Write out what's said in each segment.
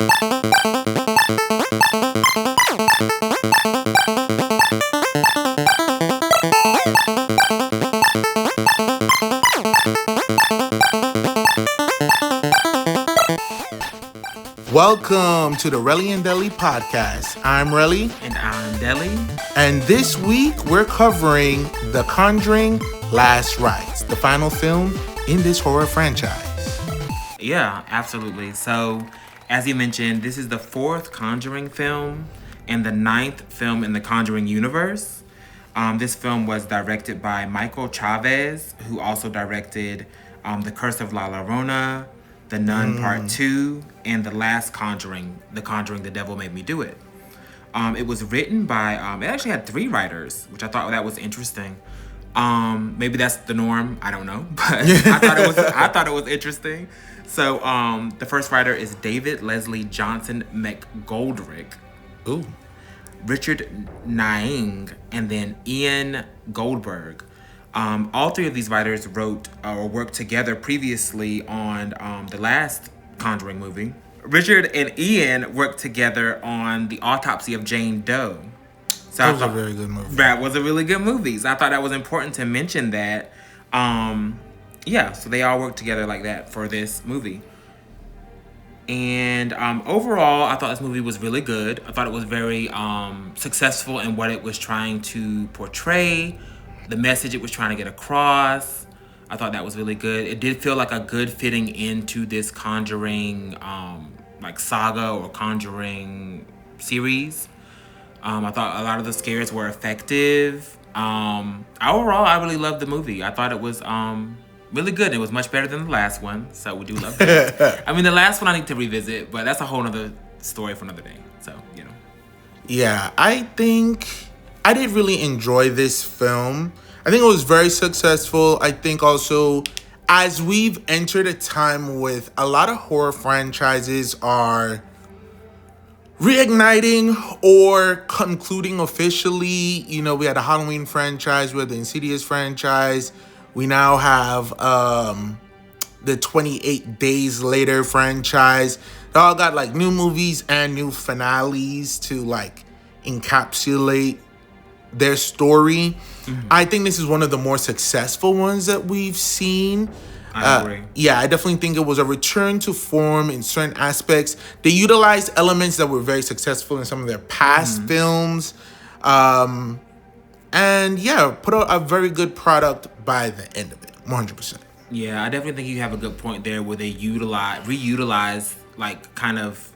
Welcome to the Relly and Deli podcast. I'm Relly. And I'm Deli. And this week we're covering The Conjuring Last Rites, the final film in this horror franchise. Yeah, absolutely. So, as you mentioned, this is the fourth Conjuring film and the ninth film in the Conjuring universe. This film was directed by Michael Chavez, who also directed The Curse of La Llorona, The Nun Part 2, and The Last Conjuring, The Conjuring, The Devil Made Me Do It. It was written by, it actually had 3 writers, which I thought that was interesting. Maybe that's the norm, I don't know, but I thought it was interesting. So the first writer is David Leslie Johnson McGoldrick. Ooh. Richard Nying, and then Ian Goldberg. All 3 of these writers wrote or worked together previously on the last Conjuring movie. Richard and Ian worked together on The Autopsy of Jane Doe. So that was a very good movie. That was a really good movie. So I thought that was important to mention that. So they all worked together like that for this movie. And overall, I thought this movie was really good. I thought it was very successful in what it was trying to portray, the message it was trying to get across. I thought that was really good. It did feel like a good fitting into this Conjuring saga or Conjuring series. I thought a lot of the scares were effective. Overall, I really loved the movie. I thought it was really good. It was much better than the last one, so we do love that. I mean, the last one I need to revisit, but that's a whole other story for another day. So, you know. Yeah, I think I did really enjoy this film. I think it was very successful. I think also, as we've entered a time with a lot of horror franchises are reigniting or concluding officially. You know, we had a Halloween franchise, we had the Insidious franchise. We now have the 28 Days Later franchise. They all got like new movies and new finales to like encapsulate their story. Mm-hmm. I think this is one of the more successful ones that we've seen. I agree. Yeah, I definitely think it was a return to form in certain aspects. They utilized elements that were very successful in some of their past films. And yeah, put out a very good product by the end of it, 100%. Yeah, I definitely think you have a good point there where they reutilize like kind of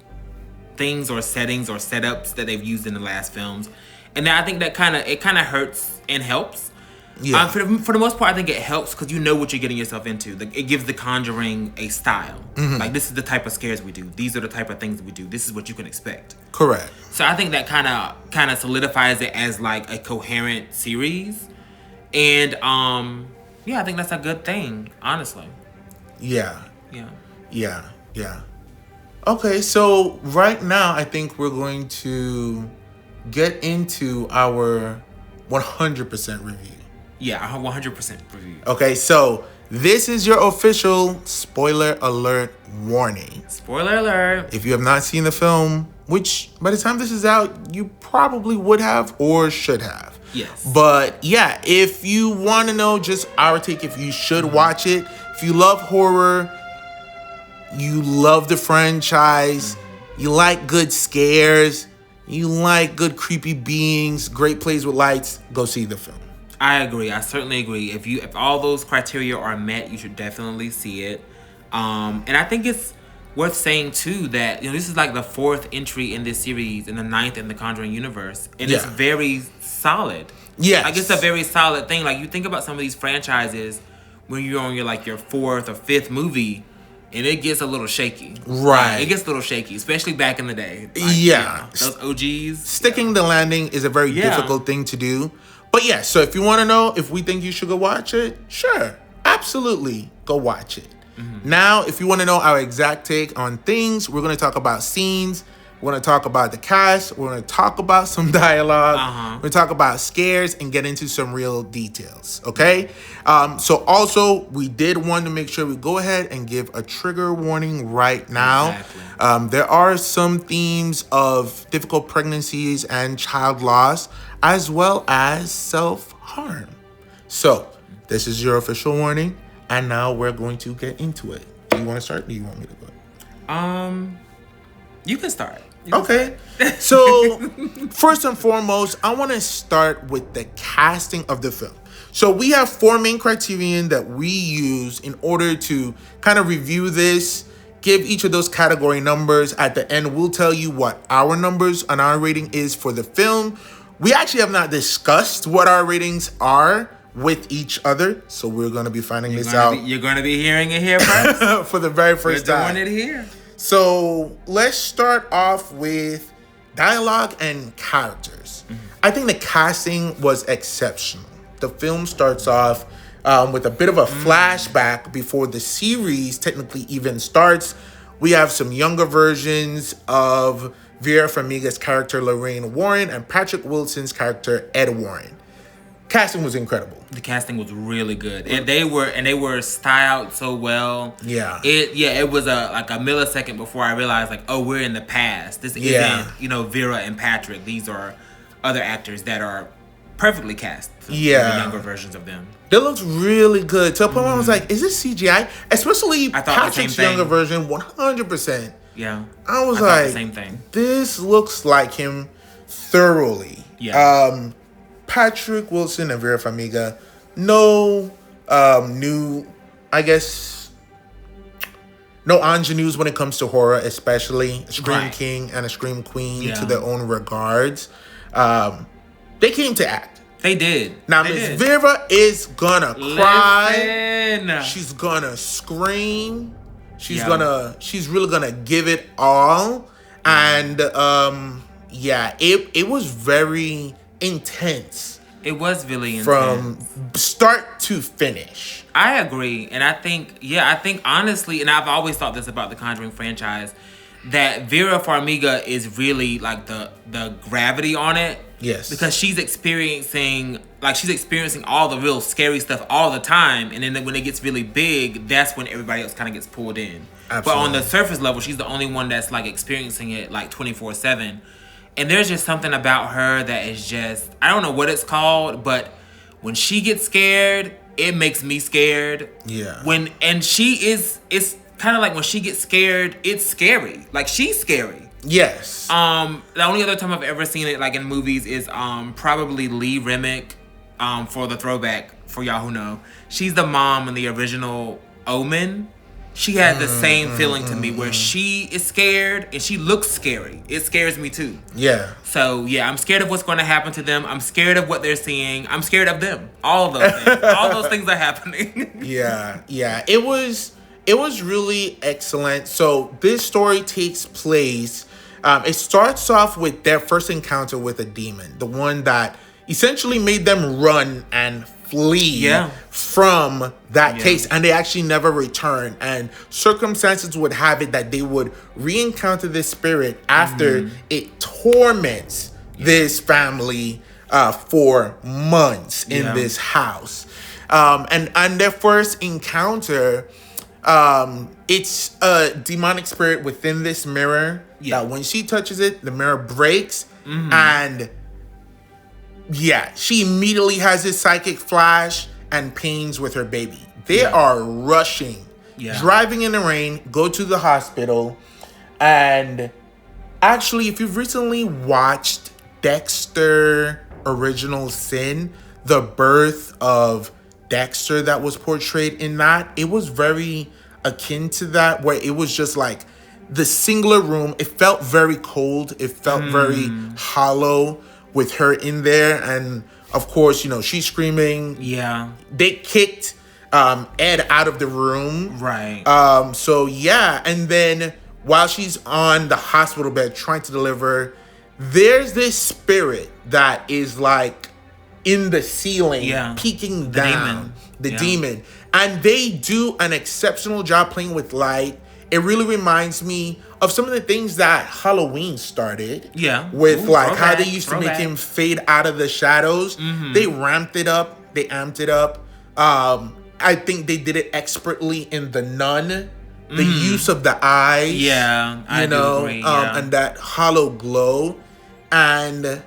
things or settings or setups that they've used in the last films. And I think that kind of hurts and helps. Yeah. For the most part, I think it helps because you know what you're getting yourself into. It gives The Conjuring a style. Mm-hmm. Like, this is the type of scares we do. These are the type of things we do. This is what you can expect. Correct. So I think that kind of solidifies it as like a coherent series. And I think that's a good thing, honestly. Yeah. Yeah. Okay, so right now I think we're going to get into our 100% review. Yeah, 100% review. Okay, so this is your official spoiler alert warning. Spoiler alert. If you have not seen the film, which by the time this is out, you probably would have or should have. Yes. But yeah, if you want to know just our take, if you should watch it, if you love horror, you love the franchise, you like good scares, you like good creepy beings, great plays with lights, go see the film. I agree. I certainly agree. If all those criteria are met, you should definitely see it. And I think it's worth saying too that this is like the 4th entry in this series and the 9th in the Conjuring universe, and it's very solid. Yes. Like, it's a very solid thing. Like, you think about some of these franchises when you're on your 4th or 5th movie, and it gets a little shaky. Right. It gets a little shaky, especially back in the day. Those OGs. Sticking the landing is a very difficult thing to do. But yeah, so if you want to know if we think you should go watch it, sure, absolutely, go watch it. Mm-hmm. Now, if you want to know our exact take on things, we're going to talk about scenes, We're going to talk about the cast. We're going to talk about some dialogue. We're going to talk about scares and get into some real details. Okay? So also, we did want to make sure we go ahead and give a trigger warning right now. Exactly. There are some themes of difficult pregnancies and child loss, as well as self-harm. So, this is your official warning, and now we're going to get into it. Do you want to start? Or do you want me to go? You can start. Okay. So, first and foremost, I want to start with the casting of the film. So, we have 4 main criterion that we use in order to kind of review this, give each of those category numbers. At the end, we'll tell you what our numbers and our rating is for the film. We actually have not discussed what our ratings are with each other, so we're going to be finding this out. You're going to be hearing it here first. For the very first time. We're doing it here. So let's start off with dialogue and characters. I think the casting was exceptional. The film starts off with a bit of a flashback before the series technically even starts. We have some younger versions of Vera Farmiga's character Lorraine Warren and Patrick Wilson's character Ed Warren. Casting was incredible. The casting was really good, and they were styled so well. Yeah. It was a millisecond before I realized, like, oh, we're in the past. This isn't Vera and Patrick. These are other actors that are perfectly cast. The younger versions of them. They looked really good. To a point where I was like, is this CGI? Especially I thought Patrick's younger version, 100%. Yeah. I was like, the same thing. This looks like him thoroughly. Yeah. Patrick Wilson and Vera Farmiga, no new, I guess, no ingenues when it comes to horror, especially a Scream King and a Scream Queen to their own regards. They came to act. They did. Now, Miss Vera is gonna cry. She's gonna scream. She's really gonna give it all. And it was very intense. It was really intense. From start to finish. I agree. And I think honestly, and I've always thought this about the Conjuring franchise, that Vera Farmiga is really like the gravity on it. Yes. Because she's experiencing all the real scary stuff all the time. And then when it gets really big, that's when everybody else kind of gets pulled in. Absolutely. But on the surface level, she's the only one that's like experiencing it like 24/7. And there's just something about her that is just, I don't know what it's called, but when she gets scared, it makes me scared. Yeah. It's kind of like when she gets scared, it's scary. Like, she's scary. Yes. The only other time I've ever seen it like in movies is probably Lee Remick, for the throwback, for y'all who know. She's the mom in the original Omen. She had the same feeling to me where she is scared and she looks scary. It scares me too. Yeah. So yeah, I'm scared of what's going to happen to them. I'm scared of what they're seeing. I'm scared of them. All of those things. All those things are happening. Yeah. It was really excellent. So this story takes place. It starts off with their first encounter with a demon, the one that essentially made them run and flee from that case, and they actually never return. And circumstances would have it that they would re-encounter this spirit after it torments this family for months in this house. And their first encounter, it's a demonic spirit within this mirror that when she touches it, the mirror breaks, and she immediately has this psychic flash and pains with her baby. They are rushing, driving in the rain, go to the hospital. And actually, if you've recently watched Dexter Original Sin, the birth of Dexter that was portrayed in that, it was very akin to that, where it was just like the singular room. It felt very cold. It felt very hollow with her in there. And of course, she's screaming. Yeah. They kicked Ed out of the room. Right. And then while she's on the hospital bed trying to deliver, there's this spirit that is like in the ceiling, peeking down. The demon. And they do an exceptional job playing with light. It really reminds me of some of the things that Halloween started. Yeah. With Ooh, like how throwback, they used to make throwback. him fade out of the shadows. They ramped it up. They amped it up. I think they did it expertly in The Nun. The use of the eyes. Yeah, I do agree. Yeah. And that hollow glow. And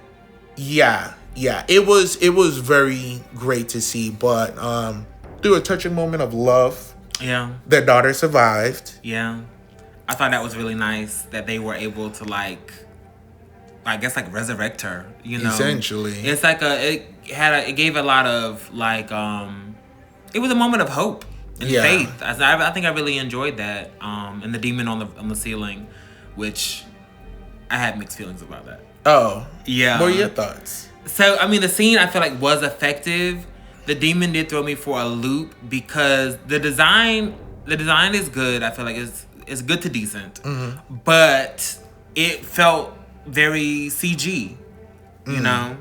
yeah, it was very great to see. But through a touching moment of love, Yeah. their daughter survived. Yeah. I thought that was really nice that they were able to I guess resurrect her, you know. Essentially. It's like it gave a lot of it was a moment of hope and faith. I think I really enjoyed that. And the demon on the ceiling, which I had mixed feelings about that. Oh. Yeah. What are your thoughts? So, I mean, the scene I feel like was effective. The demon did throw me for a loop because the design is good. I feel like it's good to decent. But it felt very CG, you know?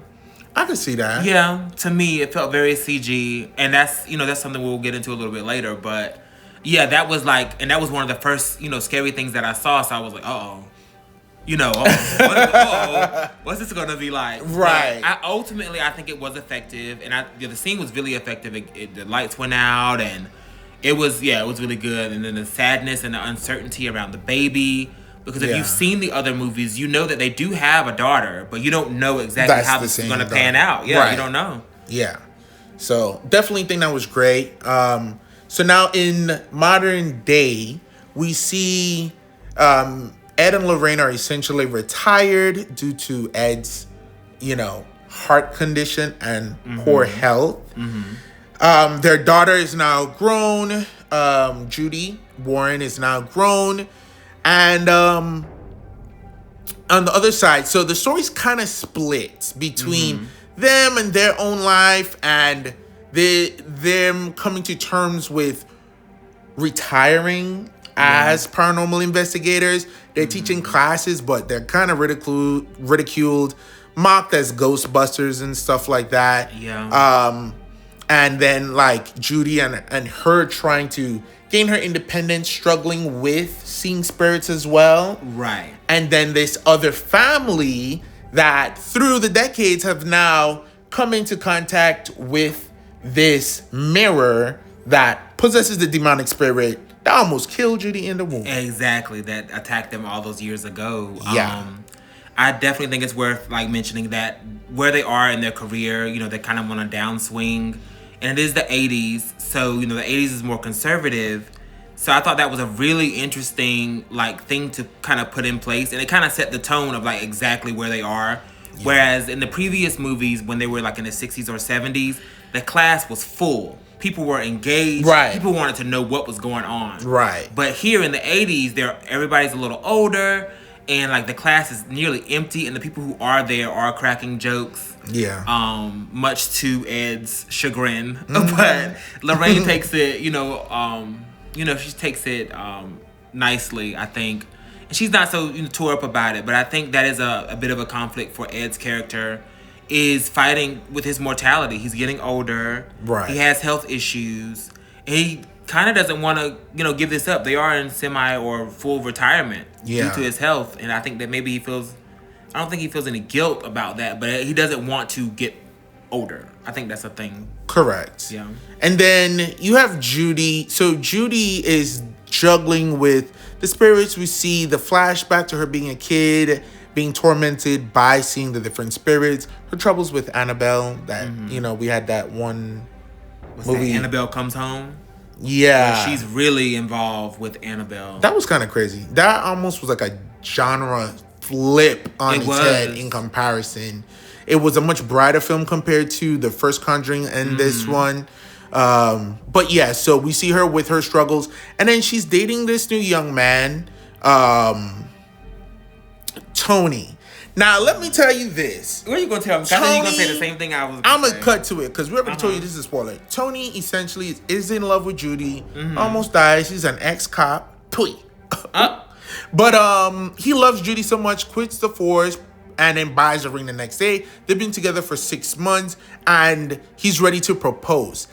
I can see that. Yeah, to me, it felt very CG. And that's something we'll get into a little bit later. But yeah, that was and that was one of the first, scary things that I saw. So I was like, uh-oh. What's this gonna be like? Right. But I think it was effective, and the scene was really effective. The lights went out, and it was really good. And then the sadness and the uncertainty around the baby, because if you've seen the other movies, you know that they do have a daughter, but you don't know exactly how this is gonna pan out. Yeah, right. You don't know. Yeah. So definitely think that was great. So now in modern day, we see Ed and Lorraine are essentially retired due to Ed's, heart condition and poor health. Their daughter is now grown. Judy Warren is now grown. And on the other side, so the story's kind of split between them and their own life and them coming to terms with retiring as paranormal investigators. They're teaching classes, but they're kind of ridiculed, mocked as Ghostbusters and stuff like that. Yeah. And then Judy and her trying to gain her independence, struggling with seeing spirits as well. Right. And then this other family that through the decades have now come into contact with this mirror that possesses the demonic spirit that almost killed Judy in the womb. Exactly, that attacked them all those years ago. Yeah. I definitely think it's worth mentioning that where they are in their career, they kind of on a downswing. And it is the 80s, so, the 80s is more conservative. So I thought that was a really interesting, thing to kind of put in place. And it kind of set the tone of, exactly where they are. Yeah. Whereas in the previous movies, when they were, in the 60s or 70s, the class was full. People were engaged. Right. People wanted to know what was going on. Right. But here in the 80s, everybody's a little older. And, the class is nearly empty. And the people who are there are cracking jokes. Yeah. Much to Ed's chagrin. But Lorraine takes it, she takes it nicely, I think. And she's not so tore up about it. But I think that is a bit of a conflict for Ed's character, is fighting with his mortality. He's getting older. Right. He has health issues. And he kind of doesn't want to, give this up. They are in semi or full retirement due to his health. And I think that maybe I don't think he feels any guilt about that, but he doesn't want to get older. I think that's a thing. Correct. Yeah. And then you have Judy. So Judy is juggling with the spirits. We see the flashback to her being a kid, being tormented by seeing the different spirits. Her troubles with Annabelle. That we had that one movie. Annabelle Comes Home. Yeah. She's really involved with Annabelle. That was kind of crazy. That almost was like a genre flip on its head in comparison. It was a much brighter film compared to the first Conjuring and this one. But yeah, so we see her with her struggles. And then she's dating this new young man, Tony. Now, let me tell you this. What are you going to tell me? I think you're going to say the same thing I was going to say. I'm going to cut to it because we already told you this is a spoiler. Tony essentially is in love with Judy, almost dies. He's an ex-cop. But he loves Judy so much, quits the force, and then buys a ring the next day. They've been together for 6 months, and he's ready to propose.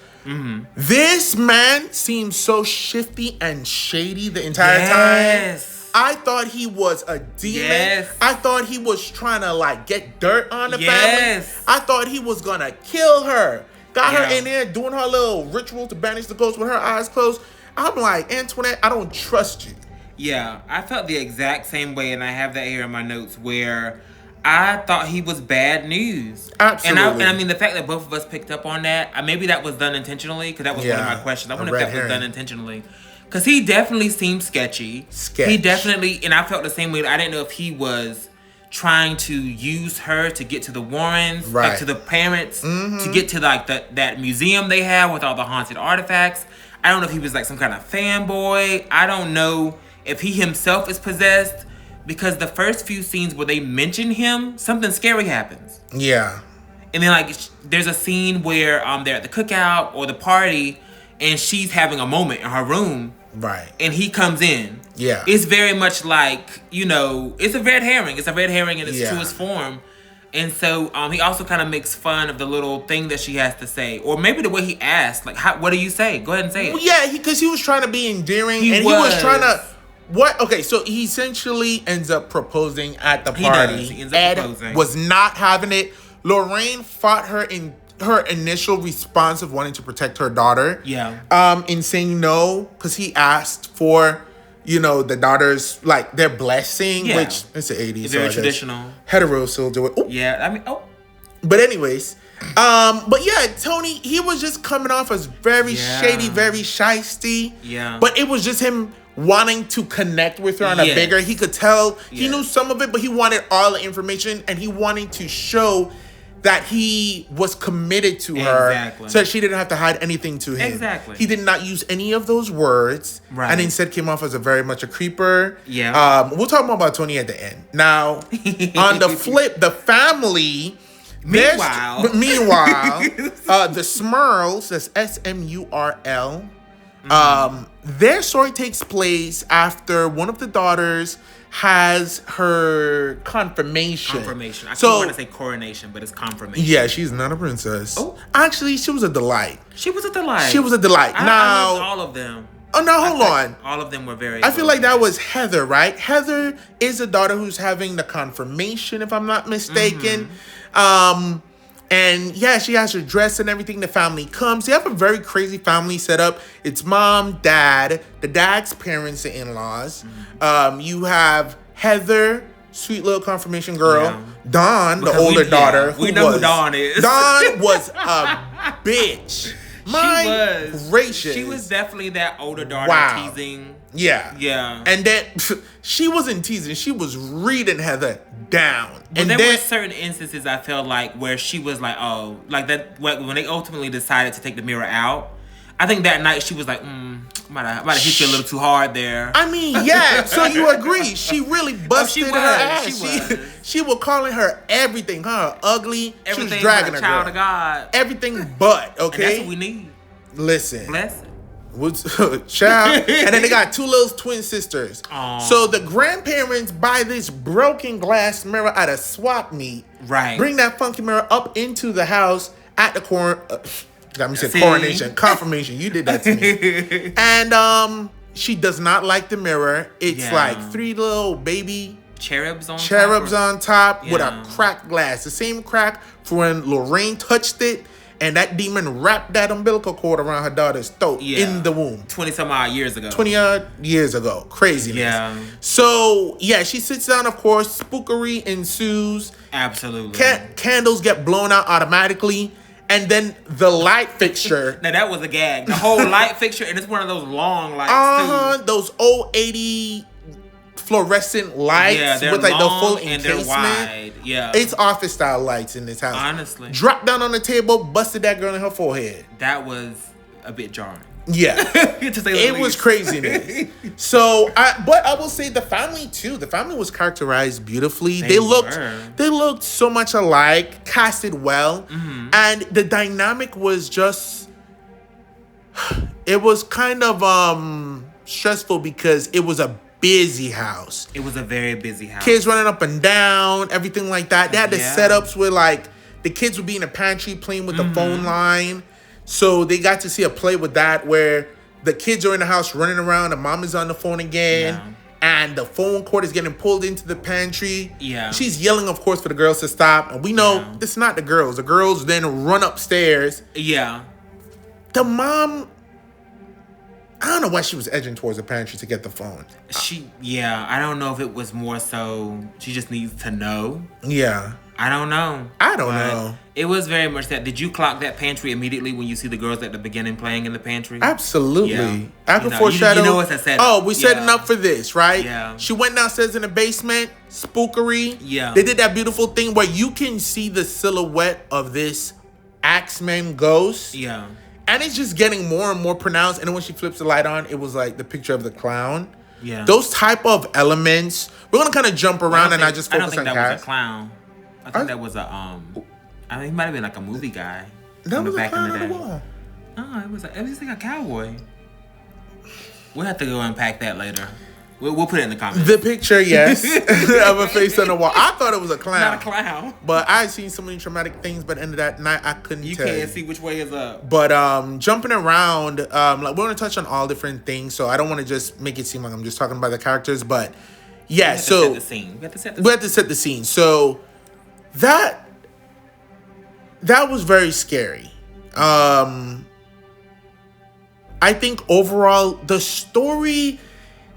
This man seems so shifty and shady the entire time. I thought he was a demon. Yes. I thought he was trying to like get dirt on the Yes. family. I thought he was gonna kill her. Got Yeah. her in there doing her little ritual to banish the ghost with her eyes closed. I'm like, Antoinette, I don't trust you. Yeah, I felt the exact same way, and I have that here in my notes where I thought he was bad news. Absolutely. And I mean, the fact that both of us picked up on that, maybe that was done intentionally, because that was one of my questions. I wonder if that was done intentionally. Because he definitely seemed sketchy. He definitely, and I felt the same way. I didn't know if he was trying to use her to get to the Warrens, like to the parents, to get to like that museum they have with all the haunted artifacts. I don't know if he was like some kind of fanboy. I don't know if he himself is possessed, because the first few scenes where they mention him, something scary happens. Yeah. And then like there's a scene where they're at the cookout or the party, and she's having a moment in her room. Right. And he comes in. Yeah. It's very much like, it's a red herring. It's a red herring in its truest form. And so he also kind of makes fun of the little thing that she has to say. Or maybe the way he asked, like, what do you say? Go ahead and say it. Well, yeah, because he was trying to be endearing. He was trying to... What? Okay, so he essentially ends up proposing at the party. He ends up proposing. Was not having it. Lorraine fought her in her initial response of wanting to protect her daughter. Yeah. In saying no, because he asked for, the daughter's, like, their blessing, which it's the 80s. It's very traditional. Hetero still do it. Ooh. Yeah, I mean, But anyways, but yeah, Tony, he was just coming off as very shady, very shisty. Yeah. But it was just him wanting to connect with her on a bigger. He could tell he knew some of it, but he wanted all the information, and he wanted to show that he was committed to her, so that she didn't have to hide anything to him. Exactly. He did not use any of those words, and instead came off as a very much a creeper. Yeah. We'll talk more about Tony at the end. Now, on the flip, the family. Meanwhile, the Smurls, that's SMURL. Their story takes place after one of the daughters has her confirmation. I still want to say coronation, but it's confirmation. Yeah, she's not a princess. Oh. Actually, she was a delight. She was a delight. Now, I loved all of them. Oh, no, hold on. All of them were very I feel like that was Heather, right? Heather is a daughter who's having the confirmation, if I'm not mistaken. And yeah, she has her dress and everything. The family comes. They have a very crazy family setup. It's mom, dad, the dad's parents and in-laws. You have Heather, sweet little confirmation girl. Yeah. Dawn, the older daughter. We know who Dawn is. Dawn was a bitch. My gracious. She was definitely that older daughter teasing. Yeah. Yeah. And then she wasn't teasing. She was reading Heather down. But there were certain instances I felt like where she was like, oh, like that when they ultimately decided to take the mirror out. I think that night she was like, might have hit you a little too hard there. I mean, yeah. So you agree? She really busted her ass. She was calling her everything. Her ugly. Everything she was dragging but her. Child of God. Everything but okay. And that's what we need. Listen. Bless it. Child. And then they got two little twin sisters. Aww. So the grandparents buy this broken glass mirror at a swap meet. Right. Bring that funky mirror up into the house at the coronation. Confirmation. You did that to me. And she does not like the mirror. It's like three little baby cherubs on top with a cracked glass. The same crack for when Lorraine touched it. And that demon wrapped that umbilical cord around her daughter's throat in the womb. 20-some-odd years ago. 20-odd years ago. Craziness. Yeah. So, yeah, she sits down, of course. Spookery ensues. Absolutely. Candles get blown out automatically. And then the light fixture. Now, that was a gag. The whole light fixture, and it's one of those long lights, too. Those old 80 fluorescent lights with like the full encasement. And they're wide. Yeah. It's office style lights in this house. Honestly. Dropped down on the table, busted that girl in her forehead. That was a bit jarring. Yeah. It was craziness. So, but I will say the family too. The family was characterized beautifully. They looked so much alike, casted well. Mm-hmm. And the dynamic was just, it was kind of stressful because it was a busy house. It was a very busy house. Kids running up and down, everything like that. They had the setups where like the kids would be in the pantry playing with the phone line. So they got to see a play with that where the kids are in the house running around, the mom is on the phone again. and the phone cord is getting pulled into the pantry. Yeah. She's yelling, of course, for the girls to stop. And we know Yeah. it's not the girls. The girls then run upstairs. Yeah. The mom, I don't know why she was edging towards the pantry to get the phone. I don't know if it was more so she just needs to know. Yeah. I don't know. I don't know. It was very much that. Did you clock that pantry immediately when you see the girls at the beginning playing in the pantry? Absolutely. Yeah. I could foreshadow. You know what's a setup. Oh, we're setting up for this, right? Yeah. She went downstairs in the basement, spookery. Yeah. They did that beautiful thing where you can see the silhouette of this Axeman ghost. Yeah. And it's just getting more and more pronounced. And then when she flips the light on, it was like the picture of the clown. Yeah. Those type of elements. We're gonna kind of jump around and not just focus on cast. I don't think that was a clown. I think that was a I mean, he might have been like a movie guy. That was a clown on the wall. No, it was just like a cowboy. We'll have to go unpack that later. We'll put it in the comments. The picture, yes, of a face on the wall. I thought it was a clown. Not a clown. But I seen so many traumatic things. But at the end of that night, I couldn't tell. You can't see which way is up. But jumping around, like we're gonna touch on all different things. So I don't want to just make it seem like I'm just talking about the characters. But yeah, so we have to set the scene. So that was very scary. I think overall the story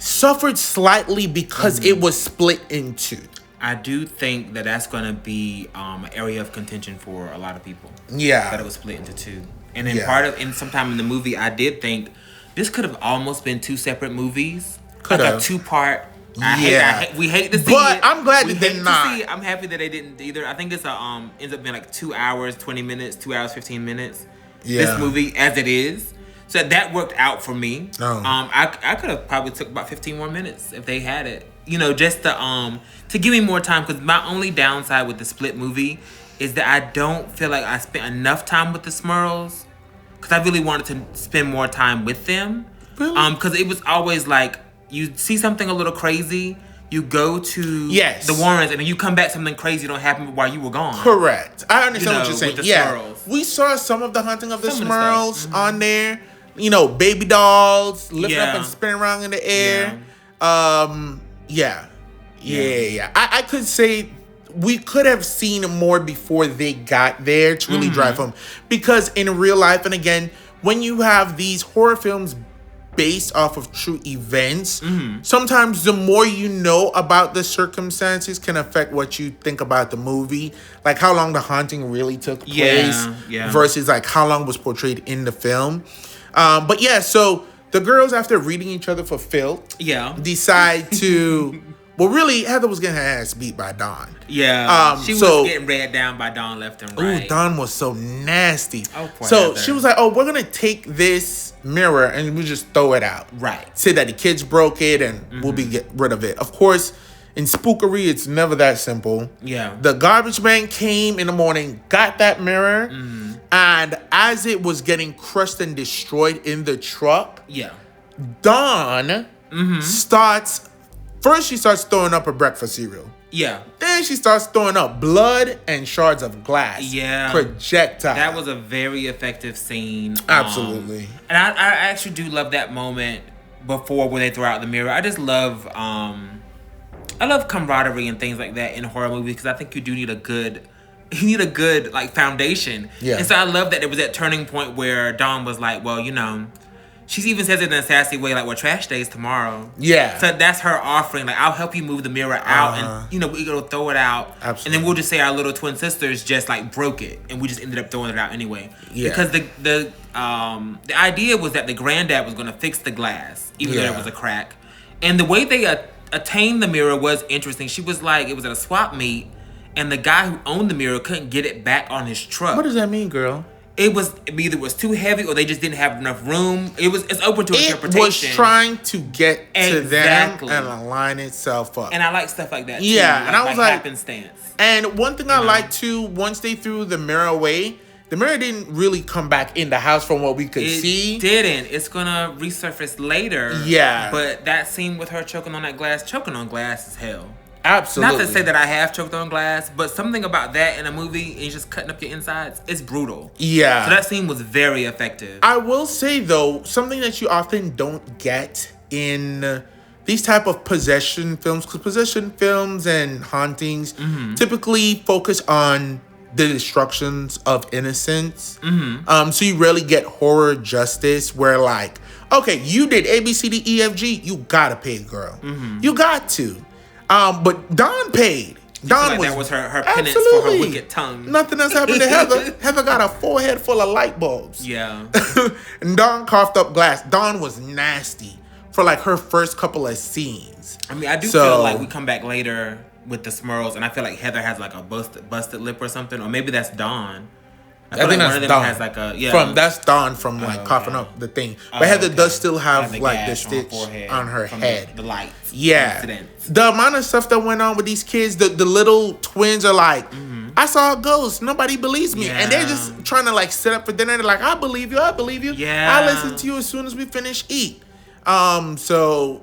suffered slightly because it was split in two. I do think that that's going to be an area of contention for a lot of people. Yeah. That it was split into two. And then sometime in the movie, I did think this could have almost been two separate movies. Could like have. A two-part. We hate to see it. But I'm glad they did not. I'm happy that they didn't either. I think it's ends up being like 2 hours, 20 minutes, 2 hours, 15 minutes. Yeah. This movie as it is. So that worked out for me. Oh. I could have probably took about 15 more minutes if they had it. You know, just to give me more time. Because my only downside with the split movie is that I don't feel like I spent enough time with the Smurls. Because I really wanted to spend more time with them. Really? Because it was always like, you see something a little crazy, you go to the Warrens, and then you come back, something crazy don't happen while you were gone. Correct. I understand what you're saying. With the Yeah. Smurls. We saw some of the Hunting of the Some of the Smurls stuff. on there. You know, baby dolls lifting up and spinning around in the air. Yeah. I could say we could have seen more before they got there to really drive home. Because in real life, and again, when you have these horror films based off of true events, sometimes the more you know about the circumstances can affect what you think about the movie. Like how long the haunting really took place versus like how long was portrayed in the film. But yeah, so the girls, after reading each other for filth, decide to... Well, really, Heather was getting her ass beat by Dawn. Yeah, she was getting read down by Dawn left and right. Ooh, Dawn was so nasty. Oh, poor so Heather. she was like, "Oh, we're gonna take this mirror and we just throw it out. Right. Say that the kids broke it and we'll get rid of it." Of course, in spookery, it's never that simple. Yeah. The garbage man came in the morning, got that mirror, and as it was getting crushed and destroyed in the truck, Dawn starts. First, she starts throwing up her breakfast cereal. Yeah. Then she starts throwing up blood and shards of glass. Yeah. Projectile. That was a very effective scene. Absolutely. And I actually do love that moment before when they throw out the mirror. I just love I love camaraderie and things like that in horror movies because I think you do need a good like foundation. Yeah. And so I love that there was that turning point where Dawn was like, well, you know, she even says it in a sassy way, like, well, trash day is tomorrow. Yeah. So that's her offering. Like, I'll help you move the mirror out and, you know, we're going to throw it out. Absolutely. And then we'll just say our little twin sisters just, like, broke it. And we just ended up throwing it out anyway. Yeah. Because the idea was that the granddad was going to fix the glass, even though it was a crack. And the way they attained the mirror was interesting. She was like, it was at a swap meet, and the guy who owned the mirror couldn't get it back on his truck. What does that mean, girl? It was either was too heavy or they just didn't have enough room. It's open to interpretation. It was trying to get to them and align itself up. And I like stuff like that too. Yeah, and I was like happenstance. And one thing I liked too, once they threw the mirror away, the mirror didn't really come back in the house from what we could see. It didn't. It's gonna resurface later. Yeah. But that scene with her choking on glass is hell. Absolutely. Not to say that I have choked on glass, but something about that in a movie and just cutting up your insides, it's brutal. Yeah. So that scene was very effective. I will say though, something that you often don't get in these type of possession films, because possession films and hauntings typically focus on the destructions of innocence. So you rarely get horror justice where like, okay, you did A, B, C, D, E, F, G, you gotta pay, girl. You got to. But Dawn paid. Dawn that was her penance for her wicked tongue. Nothing else happened to Heather. Heather got a forehead full of light bulbs. Yeah. And Dawn coughed up glass. Dawn was nasty for like her first couple of scenes. I mean, I do feel like we come back later with the Smurls, and I feel like Heather has like a busted lip or something, or maybe that's Dawn. I think like that's one of them Dawn. Has like a that's Dawn from like coughing up the thing. But Heather does still have the like the gash stitch on her head. The lights. Yeah. The amount of stuff that went on with these kids, the little twins are like, I saw a ghost. Nobody believes me. And they're just trying to like sit up for dinner. They're like, I believe you. I believe you. Yeah. I'll listen to you as soon as we finish eat. So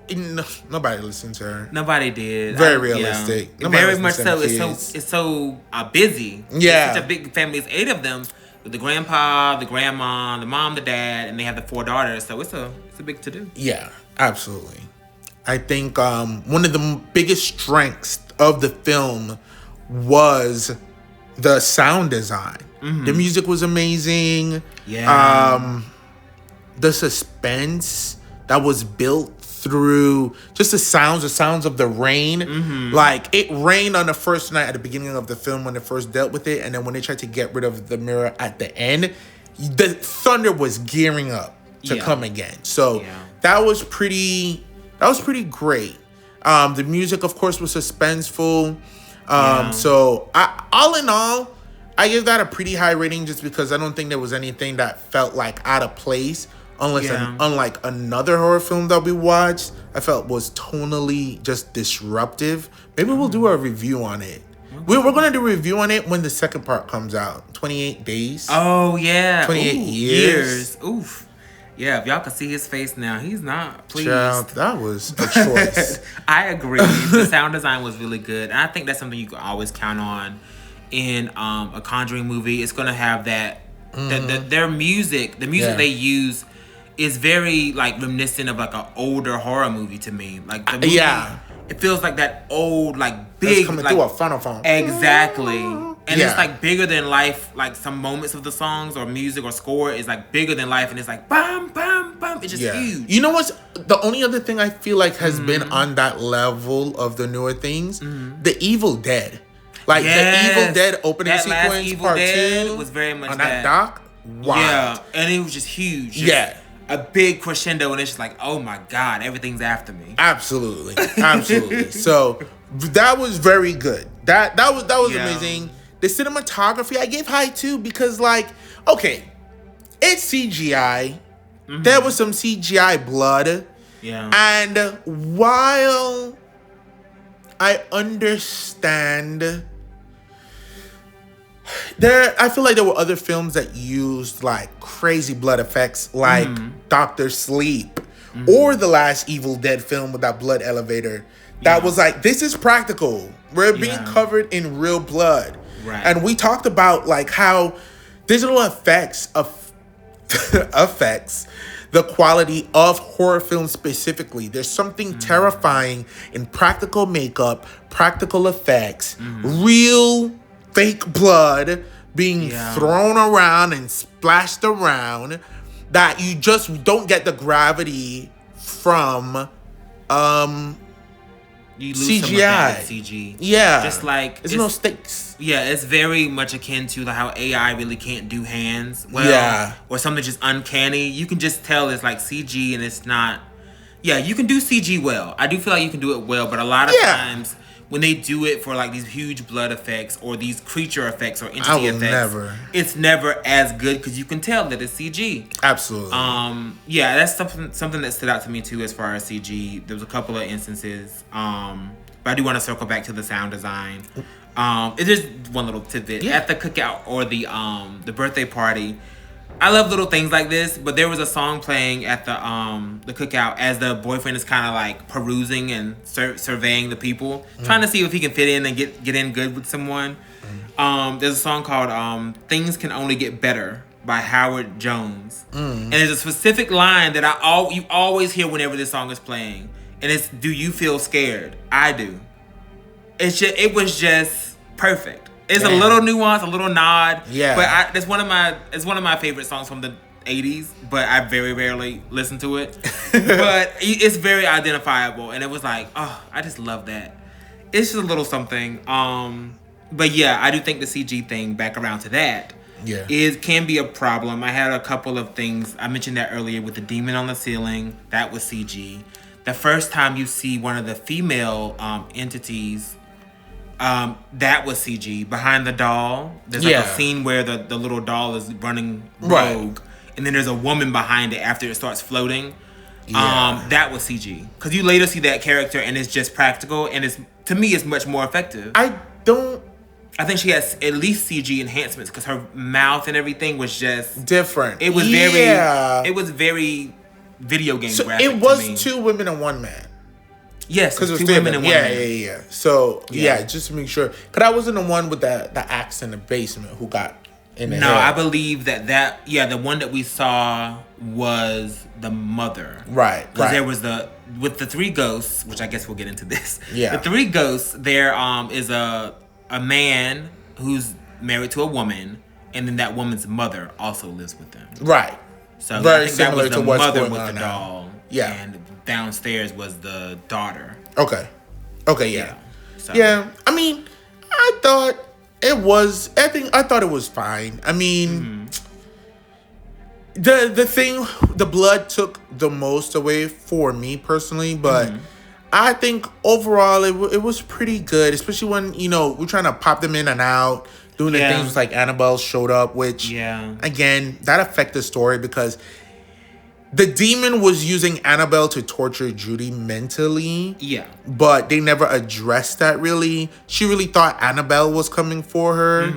nobody listened to her. Nobody did. Very realistic. Yeah. Very much so. It's so busy. Yeah. It's such a big family. It's 8 of them. With the grandpa, the grandma, the mom, the dad, and they have the 4 daughters. So it's a big to do. Yeah, absolutely. I think one of the biggest strengths of the film was the sound design. The music was amazing. Yeah. The suspense that was built through just the sounds of the rain. Like, it rained on the first night at the beginning of the film when they first dealt with it, and then when they tried to get rid of the mirror at the end, the thunder was gearing up to come again. So that was pretty great. The music, of course, was suspenseful. So all in all, I give that a pretty high rating just because I don't think there was anything that felt like out of place. Unlike another horror film that we watched, I felt was tonally just disruptive. Maybe we'll do a review on it. We're going to do a review on it when the second part comes out. 28 days. Oh, yeah. 28 years. Oof. Yeah, if y'all can see his face now, he's not pleased. Child, that was a choice. I agree. The sound design was really good. And I think that's something you can always count on in a Conjuring movie. It's going to have that. Their music, the music they use is very like reminiscent of like an older horror movie to me. Like the movie, it feels like that old like big it's coming like through a funnel phone. Exactly. And it's like bigger than life. Like some moments of the songs or music or score is like bigger than life, and it's like bam bam bam. It's just huge. You know what's the only other thing I feel like has been on that level of the newer things? The Evil Dead. Like the Evil Dead opening that sequence last Evil part Dead 2 was very much on that dock. Wow. Yeah, and it was just huge. Just a big crescendo, and it's just like, oh my god, everything's after me. Absolutely. So that was very good. That was amazing. The cinematography I gave high too because like, okay, it's CGI. There was some CGI blood. Yeah. And while I understand I feel like there were other films that used like crazy blood effects, like Doctor Sleep or the last Evil Dead film with that blood elevator. That was like, this is practical. We're being covered in real blood. Right. And we talked about like how digital effects affects the quality of horror films specifically. There's something terrifying in practical makeup, practical effects, real fake blood being thrown around and splashed around that you just don't get the gravity from you lose CGI. some of that with CG. Yeah. Just like there's no stakes. Yeah, it's very much akin to how AI really can't do hands well. Or something just uncanny. You can just tell it's like CG and it's not. Yeah, you can do CG well. I do feel like you can do it well, but a lot of times when they do it for like these huge blood effects or these creature effects or entity effects, it's never as good because you can tell that it's CG. Absolutely. Yeah, that's something that stood out to me too as far as CG. There was a couple of instances, but I do want to circle back to the sound design. It's just one little tidbit at the cookout or the birthday party. I love little things like this, but there was a song playing at the cookout as the boyfriend is kind of like perusing and surveying the people, trying to see if he can fit in and get in good with someone. There's a song called "Things Can Only Get Better" by Howard Jones, and there's a specific line that you always hear whenever this song is playing. and it's do you feel scared? I do. It was just perfect. It's a little nuance, a little nod. Yeah. But it's one of my favorite songs from the 80s, but I very rarely listen to it. But it's very identifiable, and it was like, oh, I just love that. It's just a little something. But yeah, I do think the CG thing, back around to that, can be a problem. I had a couple of things. I mentioned that earlier with the demon on the ceiling. That was CG. The first time you see one of the female entities, that was CG. Behind the doll, there's like a scene where the little doll is running rogue, and then there's a woman behind it after it starts floating. That was CG. Because you later see that character and it's just practical, and to me it's much more effective. I think she has at least CG enhancements because her mouth and everything was just different. It was very video game graphic. It was 2 women and 1 man. Yes, because it was 2 women and 1 man. Yeah. So just to make sure, because I wasn't the one with the axe in the basement who got in the head. I believe that the one that we saw was the mother. Right. Because there was with the 3 ghosts, which I guess we'll get into this. Yeah. The 3 ghosts, there is a man who's married to a woman, and then that woman's mother also lives with them. Right. So very I think similar that was to the what's mother going with on the now. doll. Yeah. And downstairs was the daughter. Okay, yeah. So. Yeah. I mean, I thought it was fine. I mean, the blood took the most away for me personally, but I think overall it was pretty good, especially when, we're trying to pop them in and out, doing the things like Annabelle showed up, which, again, that affected the story because the demon was using Annabelle to torture Judy mentally. Yeah. But they never addressed that really. She really thought Annabelle was coming for her.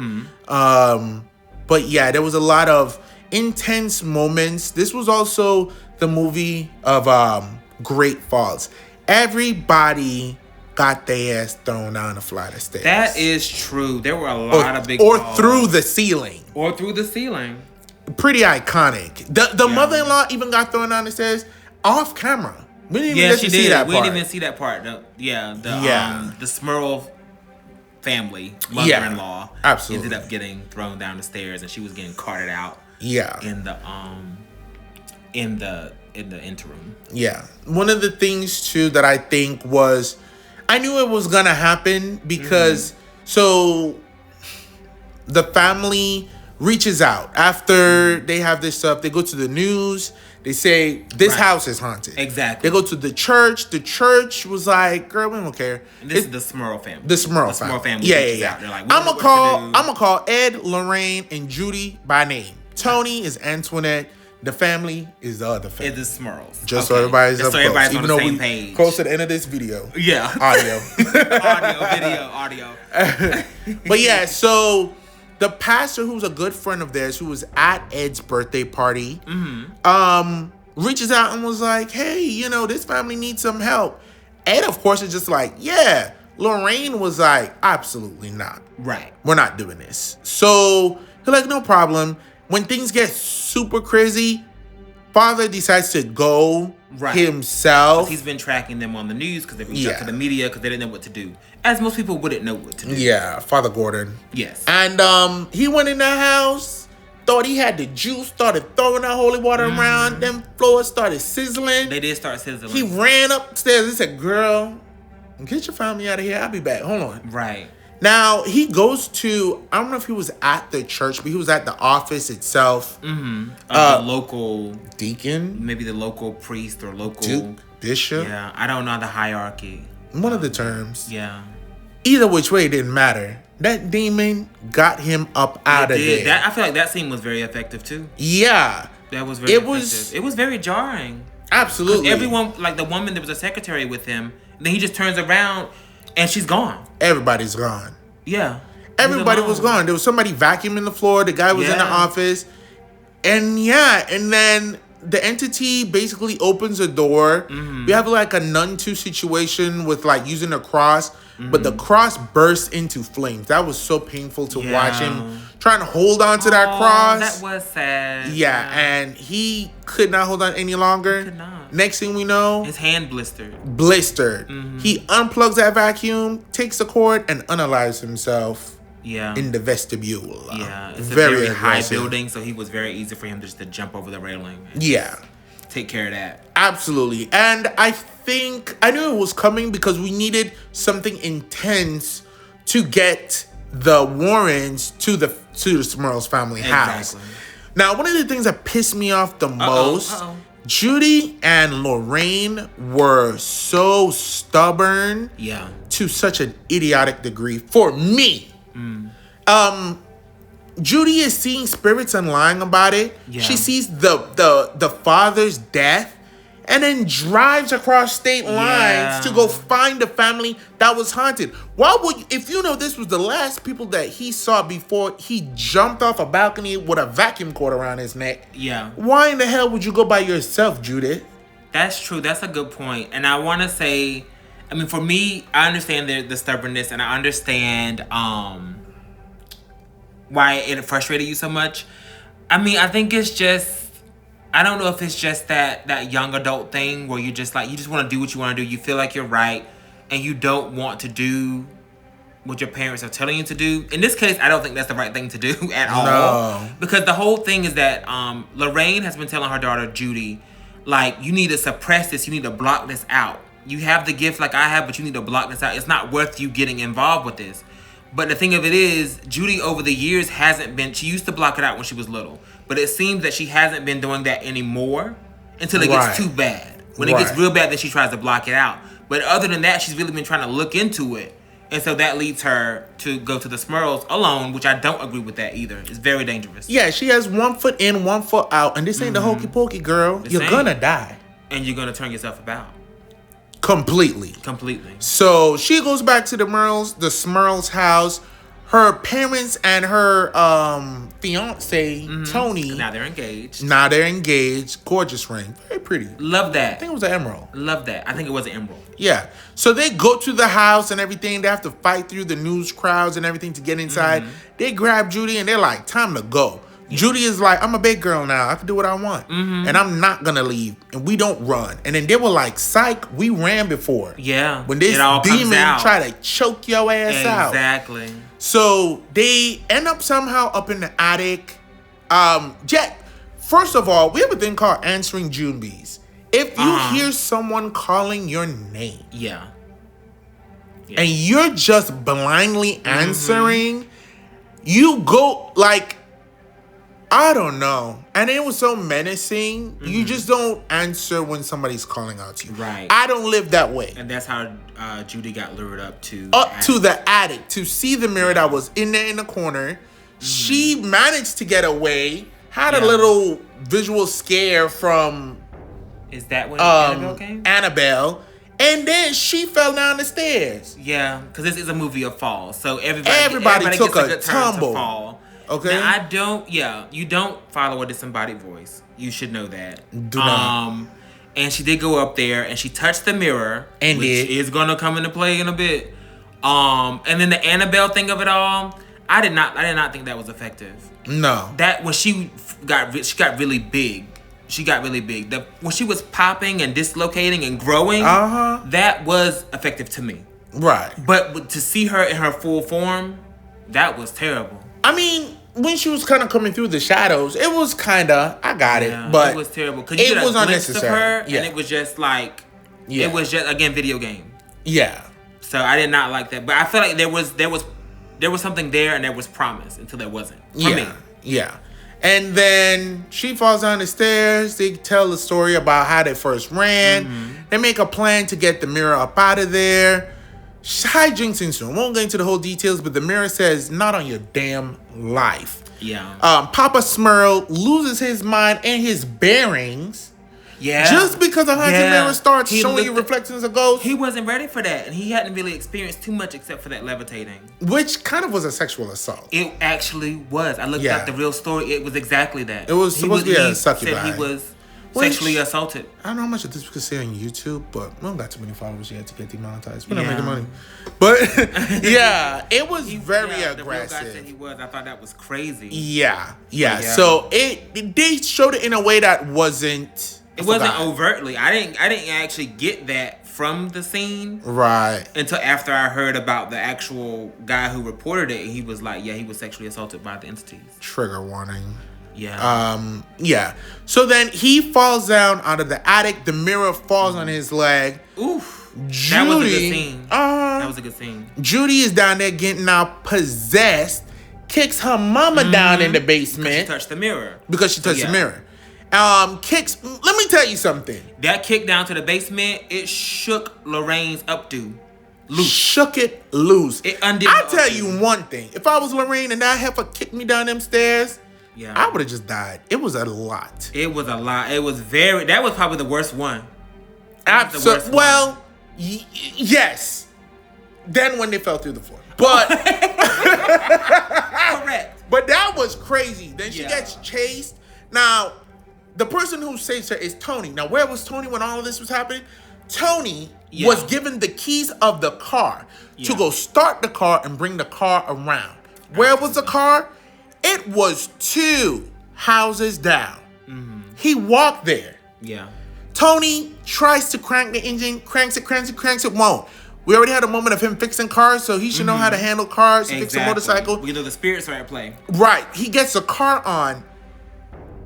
But yeah, there was a lot of intense moments. This was also the movie of Great Falls. Everybody got their ass thrown down a flight of stairs. That is true. There were a lot of big falls. Through the ceiling. Or through the ceiling. Pretty iconic. The mother-in-law even got thrown down the stairs off camera. We didn't even see that part. We didn't even see that part. The Smurl family mother-in-law ended up getting thrown down the stairs, and she was getting carted out. Yeah. In the interim. Yeah. One of the things too that I think was, I knew it was gonna happen because so the family reaches out after they have this stuff. They go to the news. They say this house is haunted. Exactly. They go to the church. The church was like, "Girl, we don't care." And this is the Smurl family. The Smurl family. Yeah. They're like, I'm gonna call Ed, Lorraine, and Judy by name. Tony is Antoinette. The family is the other family. It's the Smurls. Just so everybody's up close. Even though we page. Close to the end of this video. Yeah. Audio. Audio. But yeah, so the pastor, who's a good friend of theirs, who was at Ed's birthday party, reaches out and was like, "Hey, this family needs some help." Ed, of course, is just like, "Yeah." Lorraine was like, "Absolutely not. Right. We're not doing this." So he's like, "No problem." When things get super crazy, father decides to go himself. He's been tracking them on the news because they reached out to the media because they didn't know what to do. As most people wouldn't know what to do. Yeah, Father Gordon. Yes. And he went in the house, thought he had the juice, started throwing that holy water around. Them floors started sizzling. They did start sizzling. He ran upstairs. He said, "Girl, get your family out of here. I'll be back. Hold on." Right. Now, he goes to, I don't know if he was at the church, but he was at the office itself. The local deacon? Maybe the local priest or local Duke, bishop? Yeah, I don't know the hierarchy. One of the terms. Yeah. Either which way, it didn't matter. That demon got him up out of there. I feel like that scene was very effective too. Yeah. That was very effective. It was very jarring. Absolutely. Everyone, like the woman that was a secretary with him, and then he just turns around and she's gone. Everybody's gone. Yeah. Everybody was gone. There was somebody vacuuming the floor. The guy was in the office. And then the entity basically opens a door. We have like a Nun 2 situation with like using a cross. But the cross bursts into flames. That was so painful to watch him trying to hold on to that cross. That was sad. Yeah, and he could not hold on any longer. He could not. Next thing we know, his hand blistered. He unplugs that vacuum, takes the cord, and unalives himself. Yeah. In the vestibule. Yeah. It's a very high building, so he was very easy for him just to jump over the railing. Yeah. Take care of that. Absolutely. And I knew it was coming because we needed something intense to get the Warrens to the Smurls family house. Now, one of the things that pissed me off the most, Judy and Lorraine were so stubborn to such an idiotic degree for me. Judy is seeing spirits and lying about it. Yeah. She sees the father's death and then drives across state lines to go find the family that was haunted. Why would, if you know this was the last people that he saw before he jumped off a balcony with a vacuum cord around his neck? Yeah. Why in the hell would you go by yourself, Judith? That's true. That's a good point. And I want to say, I mean, for me, I understand the stubbornness, and I understand why it frustrated you so much. I mean, I think it's just, I don't know if it's just that young adult thing where you just like, you just want to do what you want to do. You feel like you're right, and you don't want to do what your parents are telling you to do. In this case, I don't think that's the right thing to do at all. No. Because the whole thing is that Lorraine has been telling her daughter, Judy, like, you need to suppress this. You need to block this out. You have the gift like I have, but you need to block this out. It's not worth you getting involved with this. But the thing of it is, Judy over the years hasn't been, she used to block it out when she was little. But it seems that she hasn't been doing that anymore until it gets too bad. When it gets real bad, then she tries to block it out. But other than that, she's really been trying to look into it. And so that leads her to go to the Smurls alone, which I don't agree with that either. It's very dangerous. Yeah, she has 1 foot in, 1 foot out. And this ain't the hokey pokey, girl. You're gonna die. And you're gonna turn yourself about. Completely. So she goes back to the Smurls house. Her parents and her fiance, Tony. Now they're engaged. Gorgeous ring. Very pretty. Love that. I think it was an emerald. Love that. I think it was an emerald. Yeah. So they go to the house and everything. They have to fight through the news crowds and everything to get inside. They grab Judy and they're like, time to go. Judy is like, I'm a big girl now. I can do what I want. And I'm not going to leave. And we don't run. And then they were like, psych, we ran before. Yeah. When this demon try to choke your ass out. Exactly. So they end up somehow up in the attic. First of all, we have a thing called answering June bees. If you hear someone calling your name. And you're just blindly answering, you go like, I don't know. And it was so menacing. You just don't answer when somebody's calling out to you. Right. I don't live that way. And that's how Judy got lured up to the attic to see the mirror that was in there in the corner. She managed to get away. Had a little visual scare from Is that when Annabelle came? Annabelle. And then she fell down the stairs. Yeah, because this is a movie of falls. So everybody took gets a good tumble. To fall. Okay. Now you don't follow a disembodied voice. You should know that. Do not. And she did go up there and she touched the mirror, which is gonna come into play in a bit. And then the Annabelle thing of it all, I did not think that was effective. No. That when she got really big. When she was popping and dislocating and growing, that was effective to me. Right. But to see her in her full form, that was terrible. I mean, when she was kind of coming through the shadows, it was kind of, I got it, but it was terrible. Because it was unnecessary. Of her, and it was just like, it was just, again, video game. Yeah. So I did not like that. But I feel like there was something there and there was promise until there wasn't. For me. Yeah. And then she falls down the stairs. They tell the story about how they first ran. They make a plan to get the mirror up out of there. Hijinks ensue. Won't get into the whole details, but the mirror says, not on your damn life. Yeah. Papa Smurl loses his mind and his bearings. Yeah. Just because a haunted mirror starts showing you reflections of ghosts. He wasn't ready for that. And he hadn't really experienced too much except for that levitating. Which kind of was a sexual assault. It actually was. I looked at the real story. It was exactly that. It was supposed to be a succubi. He was sexually assaulted. I don't know how much of this we could say on YouTube, but we don't got too many followers yet to get demonetized. We're not making money. But yeah, it was very aggressive. The real guy said he was. I thought that was crazy. Yeah. So they showed it in a way that wasn't It wasn't overtly. I didn't actually get that from the scene. Right. Until after I heard about the actual guy who reported it. He was like, yeah, he was sexually assaulted by the entities. Trigger warning. Yeah. Yeah. So then he falls down out of the attic. The mirror falls on his leg. Oof. Judy, that was a good scene. That was a good scene. Judy is down there getting now possessed. Kicks her mama down in the basement. Because she touched the mirror. The mirror. Kicks. Let me tell you something. That kick down to the basement, it shook Lorraine's updo loose. Shook it loose. It undid. I tell you one thing. If I was Lorraine and that heifer kicked me down them stairs, I would have just died. It was a lot. It was a lot. It was very. That was probably the worst one. Absolutely. Well, yes. Then when they fell through the floor, but correct. But that was crazy. Then she gets chased. Now, the person who saves her is Tony. Now, where was Tony when all of this was happening? Tony was given the keys of the car to go start the car and bring the car around. Where was the car? It was 2 houses down. Mm-hmm. He walked there. Yeah. Tony tries to crank the engine, cranks it, won't. We already had a moment of him fixing cars, so he should know how to handle cars, fix a motorcycle. We know the spirits are at play. Right. He gets the car on.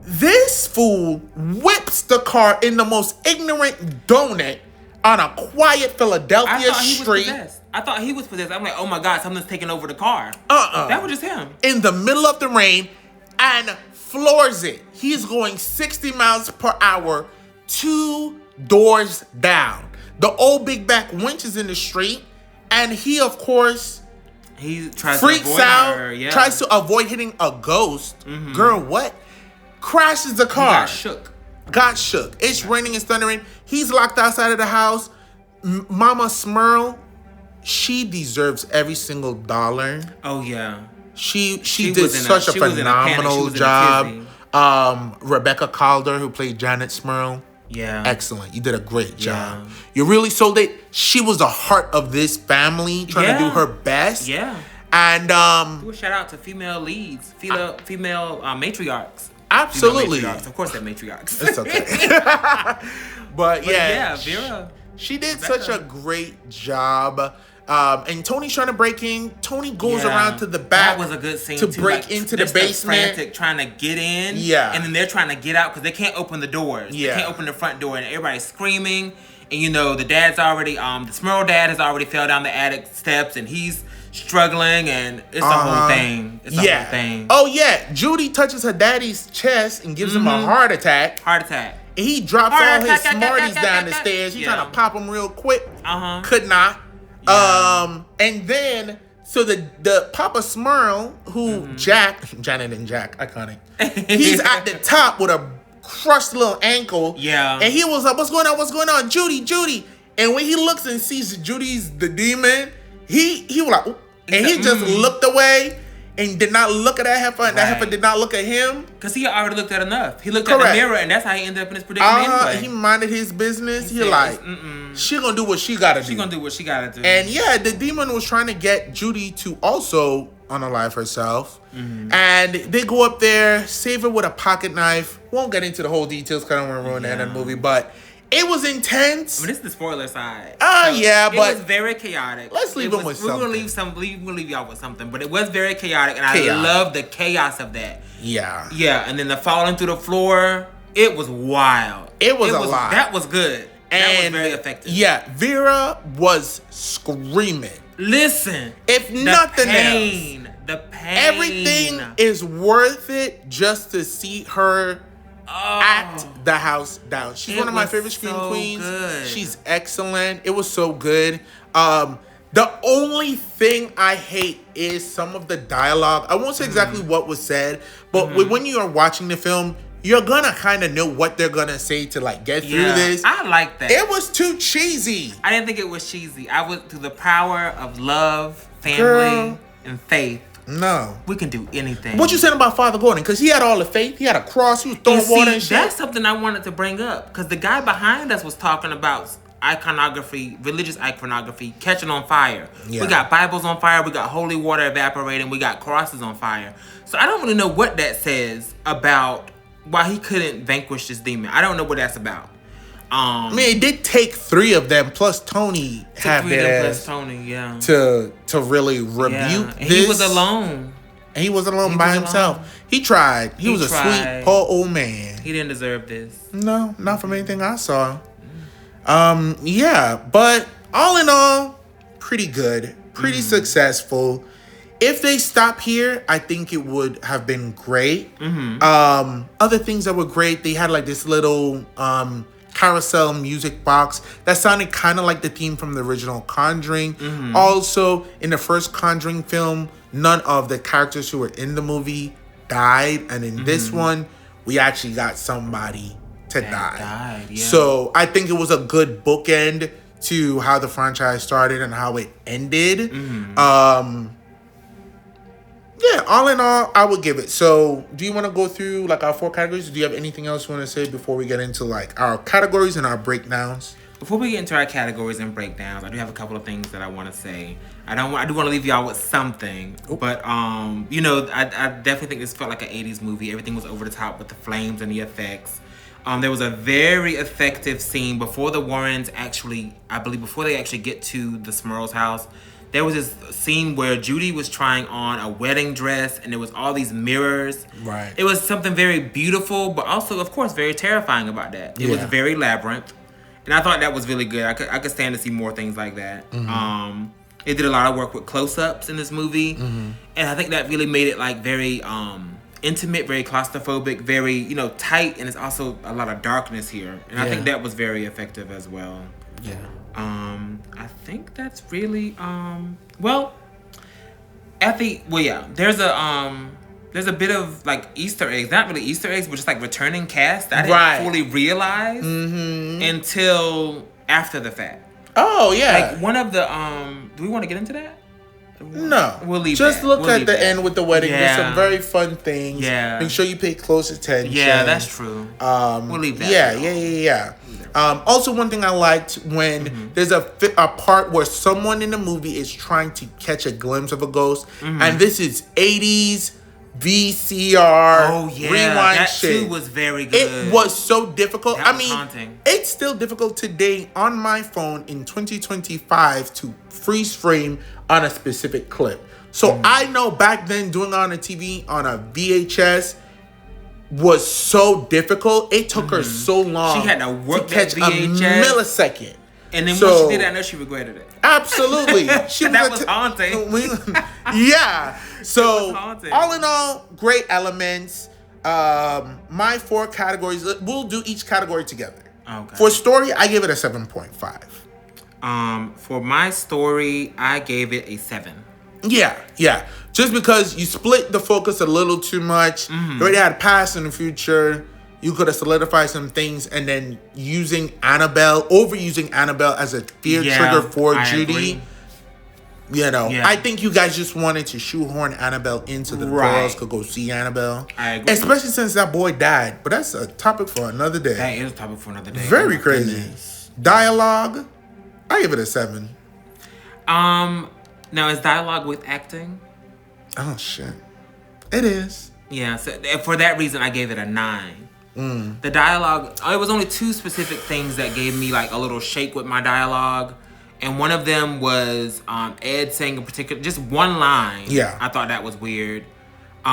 This fool whips the car in the most ignorant donut on a quiet Philadelphia street. I thought he was possessed. I'm like, oh my God, something's taking over the car. That was just him. In the middle of the rain and floors it. He's going 60 miles per hour, 2 doors down. The old big back winch is in the street, and he, of course, freaks out, tries to avoid hitting a ghost. Mm-hmm. Girl, what? Crashes the car. Got shook. It's raining, it's thundering. He's locked outside of the house. Mama Smurl, she deserves every single dollar. Oh, yeah. She did such a phenomenal job. Rebecca Calder, who played Janet Smurl. Yeah. Excellent. You did a great job. You really sold it. She was the heart of this family, trying to do her best. Yeah. And do a shout out to female leads, female matriarchs. Absolutely. Matriarchs. Of course they're matriarchs. It's okay. But yeah, Vera. She did such a great job. And Tony's trying to break in. Tony goes around to the back. That was a good scene to break into the basement. Frantic trying to get in. Yeah. And then they're trying to get out because they can't open the doors. Yeah. They can't open the front door, and everybody's screaming. And you know the dad's already the Smurl dad has already fell down the attic steps, and he's struggling, and it's a whole thing. It's a whole thing. Oh yeah, Judy touches her daddy's chest and gives him a heart attack. And he drops all his Smarties down the stairs. He's trying to pop them real quick. Could not. Yeah. And then so the Papa Smurl, who Janet and Jack, iconic. He's at the top with a crushed little ankle. Yeah. And he was like, "What's going on? What's going on, Judy?" And when he looks and sees Judy's the demon, he was like, "Ooh." And he just looked away and did not look at that heifer, and that heifer did not look at him. Because he already looked at enough. He looked at the mirror, and that's how he ended up in his predicament anyway. He minded his business. He like, she gonna do what she gotta do. She gonna do what she gotta do. And yeah, the demon was trying to get Judy to also unalive herself. And they go up there, save her with a pocket knife. Won't get into the whole details because I don't want to ruin that in the movie, but it was intense. I mean, this is the spoiler side. But it was very chaotic. Let's leave them with something. We'll leave y'all with something, but it was very chaotic, and I love the chaos of that. Yeah. Yeah, and then the falling through the floor, it was wild. It was a lot. That was good. That was very effective. Yeah, Vera was screaming. Listen, if nothing else, the pain. Everything is worth it just to see her act the house down. She's one of my favorite scream queens. Good. She's excellent. It was so good. The only thing I hate is some of the dialogue. I won't say exactly what was said, but when you are watching the film, you're gonna kind of know what they're gonna say to like get through this. I like that. It was too cheesy. I didn't think it was cheesy. I was through the power of love, family, and faith. No. We can do anything. What you said about Father Gordon? Because he had all the faith. He had a cross. He was throwing water and shit. That's something I wanted to bring up. Because the guy behind us was talking about iconography, religious iconography, catching on fire. Yeah. We got Bibles on fire. We got holy water evaporating. We got crosses on fire. So I don't really know what that says about why he couldn't vanquish this demon. I don't know what that's about. I mean, it did take 3 of them plus Tony have plus Tony, yeah, to really rebuke and this. he was alone. And he was alone by himself. Alone. He tried. He was a sweet, poor old man. He didn't deserve this. No, not from anything I saw. Yeah, but all in all, pretty good, pretty successful. If they stop here, I think it would have been great. Other things that were great, they had like this little carousel music box that sounded kind of like the theme from the original Conjuring. Also, in the first Conjuring film, none of the characters who were in the movie died, and in this one, we actually got somebody to die. Yeah. So I think it was a good bookend to how the franchise started and how it ended. Yeah, all in all, I would give it. So, do you want to go through like our 4 categories? Do you have anything else you want to say before we get into like our categories and our breakdowns? Before we get into our categories and breakdowns, I do have a couple of things that I want to say. I do want to leave y'all with something, but you know, I definitely think this felt like an 80s movie. Everything was over the top with the flames and the effects. There was a very effective scene before the Warrens actually, I believe, before they actually get to the Smurls' house. There was this scene where Judy was trying on a wedding dress, and there was all these mirrors. Right. It was something very beautiful, but also, of course, very terrifying about that. It was very labyrinth, and I thought that was really good. I could stand to see more things like that. It did a lot of work with close-ups in this movie, and I think that really made it like very intimate, very claustrophobic, very, you know, tight, and it's also a lot of darkness here, and I think that was very effective as well. Yeah. I think that's really there's a bit of like Easter eggs, not really Easter eggs, but just like returning cast that I didn't fully realize until after the fact. Oh yeah. Like one of the do we want to get into that? No, we'll leave. Just look at the end with the wedding. There's some very fun things. Yeah. Make sure you pay close attention. Yeah, that's true. We'll leave that. Yeah. Also, one thing I liked when there's a part where someone in the movie is trying to catch a glimpse of a ghost, and this is 80s VCR rewind that shit. too was very good. It was so difficult. That was haunting. It's still difficult today on my phone in 2025 to freeze frame on a specific clip. So I know back then doing it on a TV on a VHS was so difficult. It took her so long. She had to work to catch that VHS. a millisecond. And then when she did that, I know she regretted it. Absolutely. That was haunting. Yeah. So haunting. all in all, great elements. My 4 categories. We'll do each category together. Okay. For story, I give it a 7.5. For my story, I gave it a 7. Yeah. Just because you split the focus a little too much. You already had past and the future. You could have solidified some things, and then overusing Annabelle as a fear trigger for Judy. Agree. You know, I think you guys just wanted to shoehorn Annabelle into the girls could go see Annabelle. I agree. Especially since that boy died. But that's a topic for another day. That is a topic for another day. Very crazy. Goodness. Dialogue, I give it a 7. Now is dialogue with acting? Oh shit, it is. Yeah. So for that reason, I gave it a 9. The dialogue, it was only 2 specific things that gave me like a little shake with my dialogue. And one of them was Ed saying a particular, just one line. Yeah. I thought that was weird.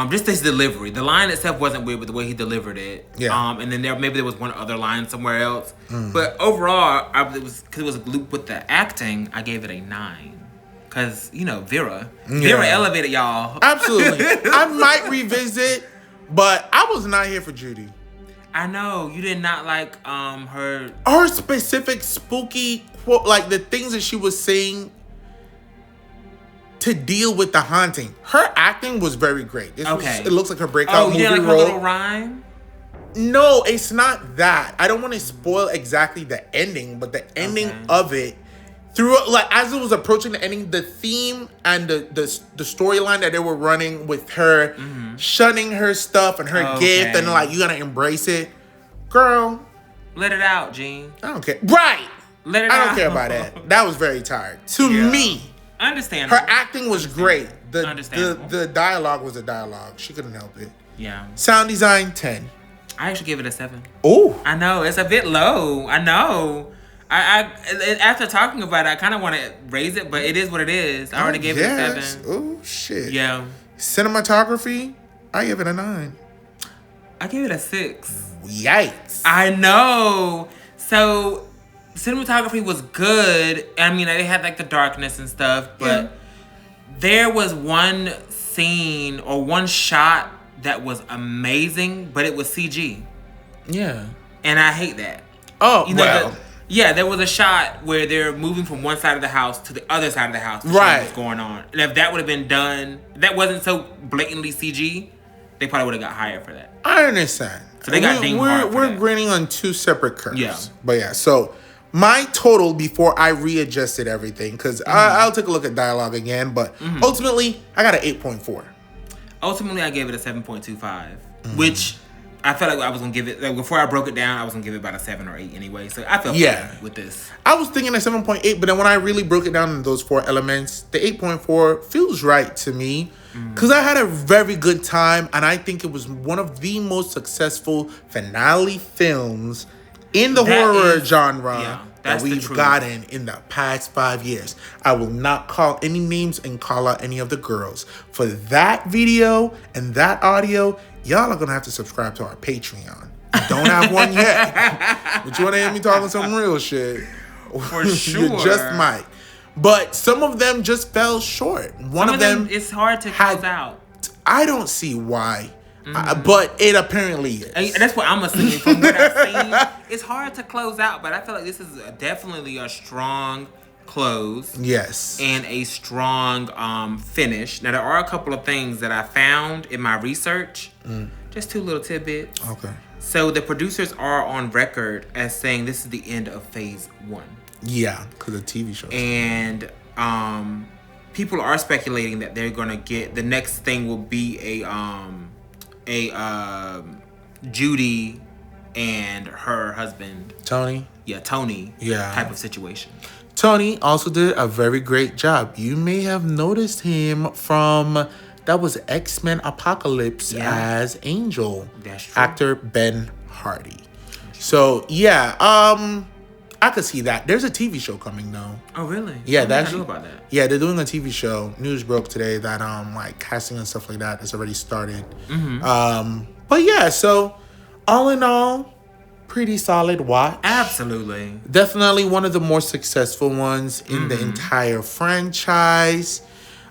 Just his delivery. The line itself wasn't weird, but the way he delivered it. Yeah. And then maybe there was one other line somewhere else. But overall, because it was looped with the acting, I gave it a 9. Because, you know, Vera elevated y'all. Absolutely. I might revisit, but I was not here for Judy. I know you did not like her specific spooky quote, like the things that she was saying to deal with the haunting. Her acting was very great. It looks like her breakout movie you didn't like role. Her little rhyme? No, it's not that. I don't want to spoil exactly the ending, but the ending of it, through like as it was approaching the ending, the theme and the storyline that they were running with her shunning her stuff and her gift and like you gotta embrace it, girl. Let it out, Gene. I don't care. Right. Let it out. I don't care about that. That was very tired to me. Understandable. Her acting was great. The dialogue was a dialogue. She couldn't help it. Yeah. Sound design 10. I actually gave it a 7. Oh. I know it's a bit low. I know. I after talking about it, I kind of want to raise it, but it is what it is. I already gave it a 7. Oh shit. Yeah. Cinematography, I give it a 9. I gave it a 6. Yikes. I know. So cinematography was good. I mean, they had like the darkness and stuff, but there was one scene or one shot that was amazing, but it was CG. Yeah. And I hate that. Oh, You know, well. there was a shot where they're moving from one side of the house to the other side of the house to show Right. what's going on. And if that would have been done, that wasn't so blatantly CG, they probably would have got hired for that. I understand. So they got dinged hard for We're that. grading on 2 separate curves. Yeah. But yeah, so my total before I readjusted everything, because I'll take a look at dialogue again, but ultimately, I got an 8.4. Ultimately, I gave it a 7.25, which I felt like I was going to give it, like before I broke it down, I was going to give it about a 7 or 8 anyway. So I felt fine with this. I was thinking a 7.8, but then when I really broke it down in those 4 elements, the 8.4 feels right to me. Because I had a very good time, and I think it was one of the most successful finale films in the horror genre that we've gotten in the past 5 years. I will not call any names and call out any of the girls. For that video and that audio, y'all are going to have to subscribe to our Patreon. We don't have one yet. But you want to hear me talking some real shit? For sure. You just might. But some of them just fell short. One of them, it's hard to close out. I don't see why. But it apparently is. And that's what I'm assuming from what I've seen. It's hard to close out, but I feel like this is definitely a strong close. Yes. And a strong finish. Now, there are a couple of things that I found in my research. Just 2 little tidbits. Okay. So the producers are on record as saying this is the end of phase 1. Yeah, because of TV shows. And people are speculating that they're gonna get the next thing will be a Judy and her husband Tony. Tony. Yeah. Type of situation. Tony also did a very great job. You may have noticed him from that was X-Men Apocalypse as Angel. That's true. Actor Ben Hardy. So yeah, I could see that. There's a TV show coming though. Oh really? Yeah, I knew about that. Yeah, they're doing a TV show. News broke today that like casting and stuff like that has already started. But yeah, so all in all, pretty solid watch. Absolutely. Definitely one of the more successful ones in the entire franchise.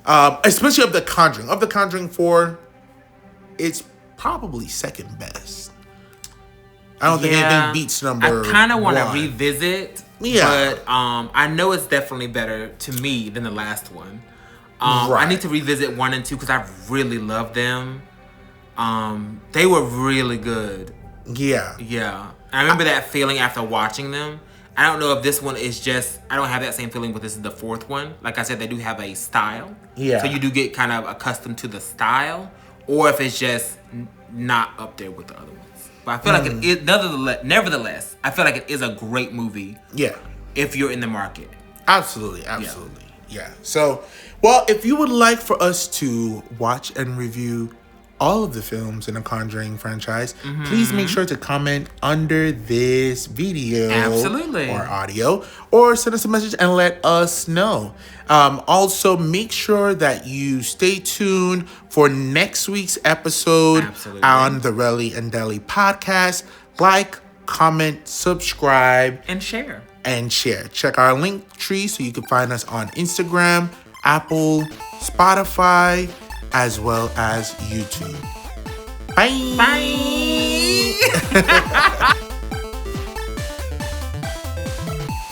Especially of the Conjuring. Of the Conjuring 4, it's probably second best. I don't think anything beats number I kind of want to 1. revisit. Yeah. But I know it's definitely better to me than the last one. Right. I need to revisit 1 and 2 because I really love them. They were really good. Yeah. Yeah. I remember that feeling after watching them. I don't know if this one is just, I don't have that same feeling, but this is the 4th one. Like I said, they do have a style. Yeah. So you do get kind of accustomed to the style. Or if it's just not up there with the other ones. But I feel like it is, nevertheless, I feel like it is a great movie. Yeah. If you're in the market. Absolutely. Yeah. So, well, if you would like for us to watch and review all of the films in the Conjuring franchise, please make sure to comment under this video or audio, or send us a message and let us know. Also, make sure that you stay tuned for next week's episode on the Relly and Deli podcast. Like, comment, subscribe, and share. Check our link tree so you can find us on Instagram, Apple, Spotify, as well as YouTube. Bye. Bye.